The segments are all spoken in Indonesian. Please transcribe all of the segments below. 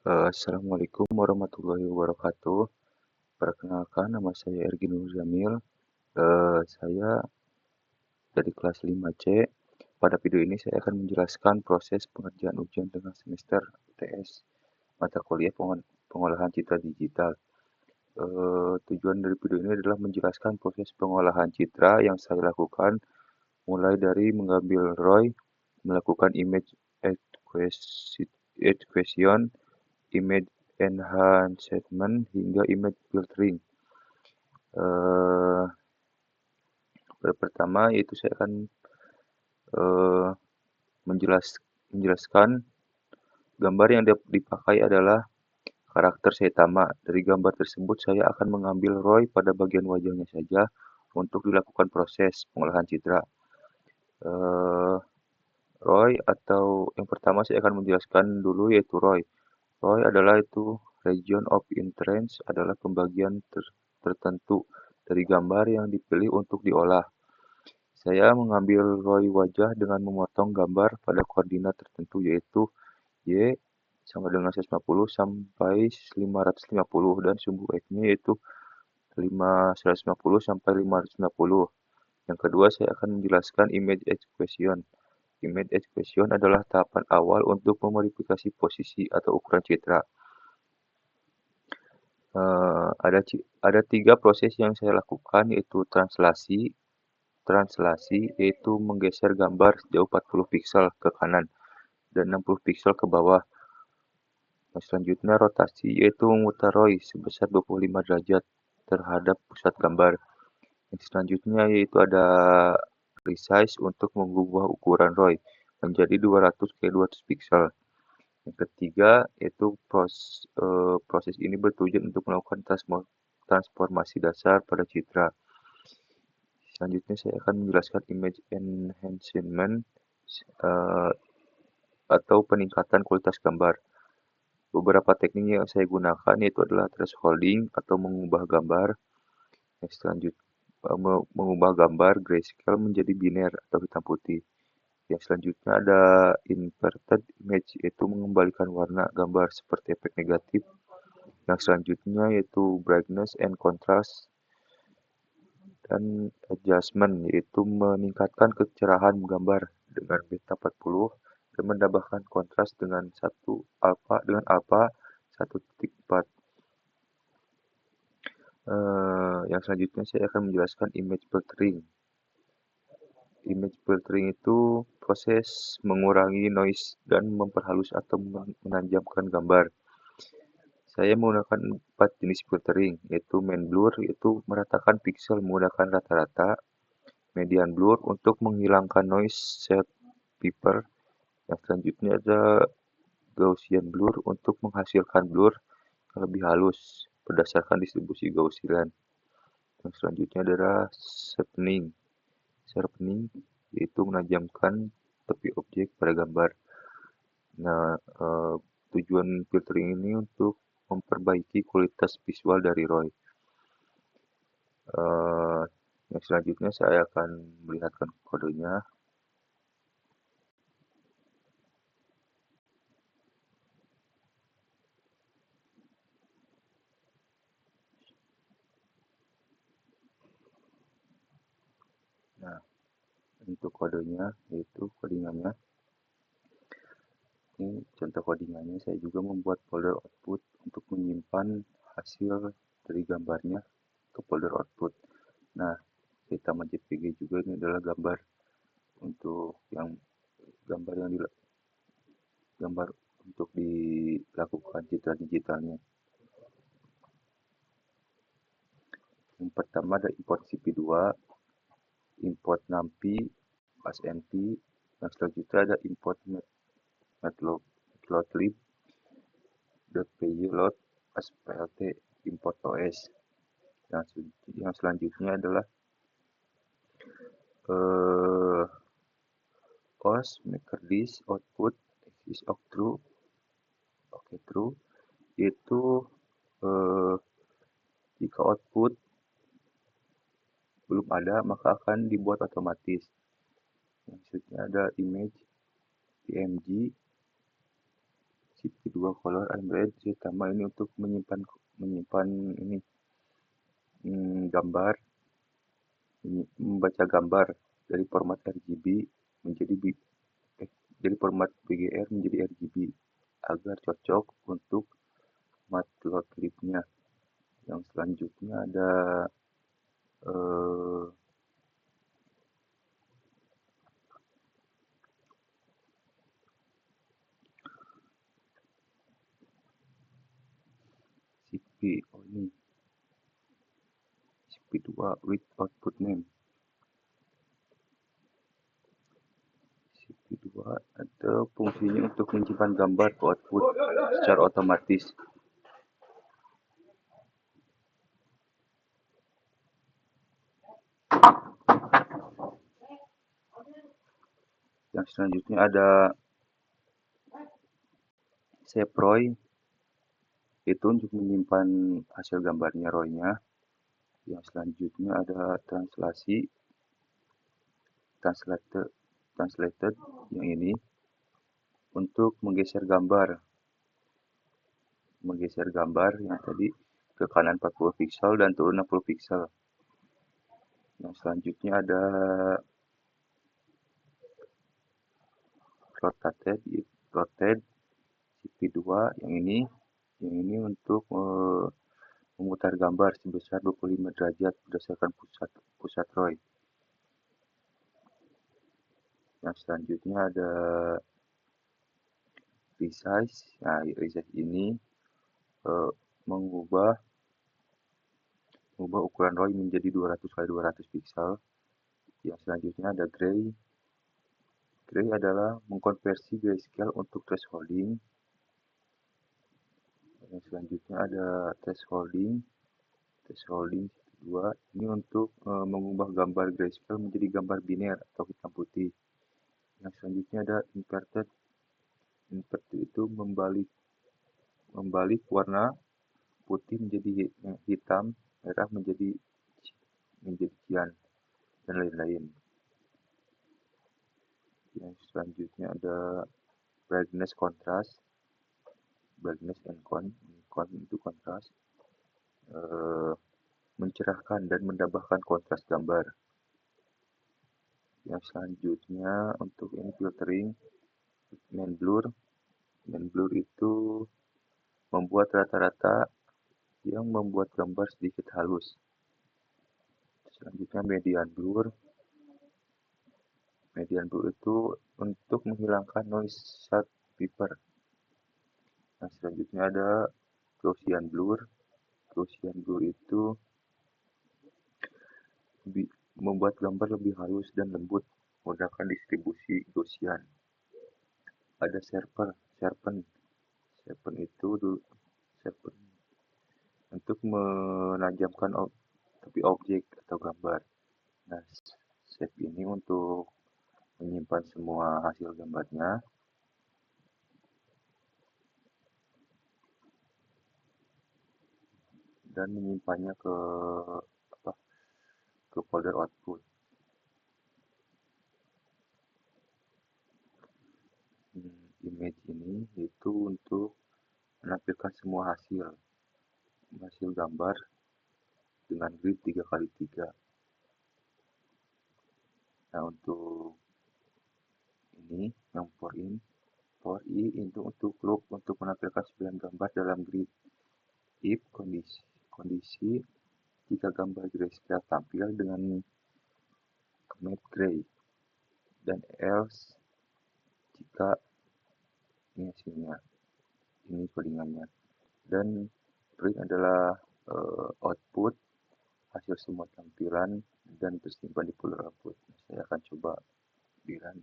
Assalamualaikum warahmatullahi wabarakatuh. Perkenalkan, nama saya Ergi Nur Jamil. Saya dari kelas 5C. Pada video ini saya akan menjelaskan proses pengerjaan ujian tengah semester UTS mata kuliah pengolahan citra digital. Tujuan dari video ini adalah menjelaskan proses pengolahan citra yang saya lakukan, mulai dari mengambil ROY, melakukan image acquisition, image enhancement, hingga image filtering. Eh, Pertama yaitu saya akan eh, menjelaskan gambar yang dipakai adalah karakter Saitama. Dari gambar tersebut saya akan mengambil ROY pada bagian wajahnya saja untuk dilakukan proses pengolahan citra. Eh, ROY atau yang pertama saya akan menjelaskan dulu yaitu ROY. ROY adalah itu region of interest, adalah pembagian tertentu dari gambar yang dipilih untuk diolah. Saya mengambil ROY wajah dengan memotong gambar pada koordinat tertentu yaitu Y sama dengan 150 sampai 550 dan sumbu X-nya yaitu 150 sampai 550. Yang kedua, saya akan menjelaskan image acquisition. Image acquisition adalah tahapan awal untuk memodifikasi posisi atau ukuran citra. Ada tiga proses yang saya lakukan yaitu translasi. Translasi yaitu menggeser gambar sejauh 40 piksel ke kanan dan 60 piksel ke bawah. Selanjutnya rotasi yaitu memutar ROY sebesar 25 derajat terhadap pusat gambar. Yang selanjutnya yaitu ada resize untuk mengubah ukuran ROY menjadi 200 x 200 piksel. Yang ketiga yaitu proses ini bertujuan untuk melakukan transformasi dasar pada citra. Selanjutnya saya akan menjelaskan image enhancement atau peningkatan kualitas gambar. Beberapa teknik yang saya gunakan yaitu adalah thresholding atau mengubah gambar. Yang selanjutnya mengubah gambar grayscale menjadi biner atau hitam putih. Yang selanjutnya ada inverted image yaitu mengembalikan warna gambar seperti efek negatif. Yang selanjutnya yaitu brightness and contrast dan adjustment yaitu meningkatkan kecerahan gambar dengan beta 40 dan menambahkan kontras dengan alpha 1.4. Yang selanjutnya saya akan menjelaskan image filtering. Image filtering itu proses mengurangi noise dan memperhalus atau menajamkan gambar. Saya menggunakan 4 jenis filtering, yaitu main blur, yaitu meratakan piksel menggunakan rata-rata, median blur untuk menghilangkan noise sandpaper. Yang selanjutnya ada Gaussian blur untuk menghasilkan blur yang lebih halus berdasarkan distribusi Gaussian. Yang selanjutnya adalah sharpening. Sharpening yaitu menajamkan tepi objek pada gambar. Nah, tujuan filtering ini untuk memperbaiki kualitas visual dari ROY. Yang selanjutnya saya akan melihatkan kodenya. Nah, untuk kodenya yaitu codingannya. Ini contoh codingannya. Saya juga membuat folder output untuk menyimpan hasil dari gambarnya ke folder output. Nah, kita JPG juga ini adalah gambar untuk gambar untuk dilakukan citra digitalnya. Yang pertama ada import CP2, import NumPy, ASNP. Yang selanjutnya ada import matplotlib, .py, asplt, import OS. Yang selanjutnya adalah OS makerdisk output is of true, oke true, yaitu jika output belum ada maka akan dibuat otomatis. Yang selanjutnya ada image PNG CP2 color Android Saitama ini untuk menyimpan ini gambar, membaca gambar dari format RGB menjadi dari format BGR menjadi RGB agar cocok untuk matplotlibnya. Yang selanjutnya ada eh, CP, oh ini CP2 with output name. CP2 ada fungsinya untuk menyimpan gambar ke output secara otomatis. Yang selanjutnya ada save ROY, itu untuk menyimpan hasil gambarnya ROY-nya. Yang selanjutnya ada translated yang ini untuk menggeser gambar yang tadi ke kanan 40 pixel dan turun 60 pixel. Yang selanjutnya ada rotate CP2 yang ini untuk memutar gambar sebesar 25 derajat berdasarkan pusat ROY. Yang selanjutnya ada resize. Nah, resize ini mengubah ukuran ROY menjadi 200 x 200 pixel. Yang selanjutnya ada gray. Gray adalah mengkonversi grayscale untuk thresholding. Yang selanjutnya ada thresholding 2 ini untuk mengubah gambar grayscale menjadi gambar biner atau hitam putih. Yang selanjutnya ada inverted itu membalik warna putih menjadi hitam, merah menjadi cyan, dan lain-lain. Yang selanjutnya ada brightness contrast, brightness and itu kontras, mencerahkan dan menambahkan kontras gambar. Yang selanjutnya untuk ini filtering, main blur itu membuat rata-rata yang membuat gambar sedikit halus. Selanjutnya median blur itu untuk menghilangkan noise sandpaper. Nah, selanjutnya ada Gaussian blur itu membuat gambar lebih halus dan lembut menggunakan distribusi Gaussian. Ada sharpen itu untuk menajamkan objek atau gambar. Nah, shape ini untuk menyimpan semua hasil gambarnya. Dan menyimpannya ke folder output. Image ini itu untuk menampilkan semua hasil gambar dengan grid 3x3. Nah, untuk ini yang for i itu untuk loop untuk menampilkan 9 gambar dalam grid. If kondisi jika gambar grayscale tampil dengan matte gray, dan else jika ini hasilnya, ini codingannya. Dan print adalah output hasil semua tampilan dan tersimpan di folder output. Saya akan coba di run.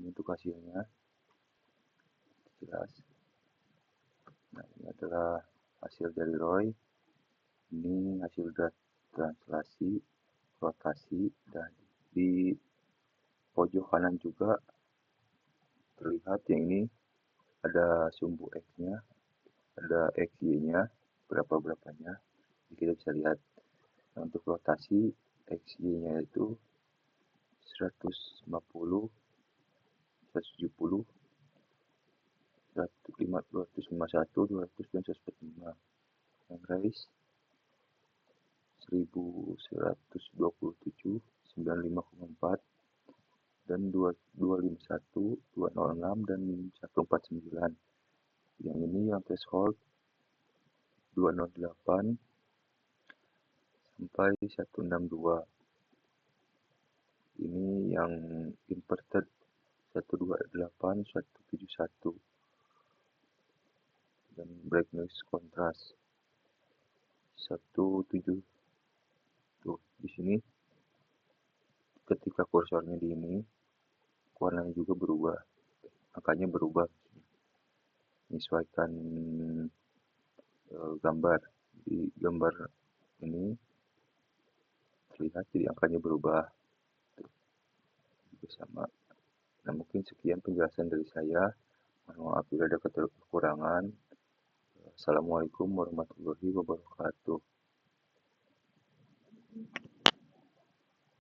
Ini untuk hasilnya jelas. Nah, ini adalah hasil dari ROY. Ini hasil translasi, rotasi, dan di pojok kanan juga terlihat yang ini ada sumbu X-nya, ada XY-nya, berapa-berapanya. Kita bisa lihat. Nah, untuk rotasi XY-nya itu 150, 170, 251, 200, dan 145. Yang raise 1127, 95,4, dan 251, 206, dan 149. Yang ini yang threshold 208 sampai 162. Ini yang inverted 128, 171, dan brightness contrast 17. Tuh, di sini ketika kursornya di ini, warnanya juga berubah, angkanya berubah. Menyesuaikan gambar. Di gambar ini terlihat jadi angkanya berubah. Juga sama. Nah, mungkin sekian penjelasan dari saya. Mohon maaf bila ada kekurangan. Assalamualaikum warahmatullahi wabarakatuh.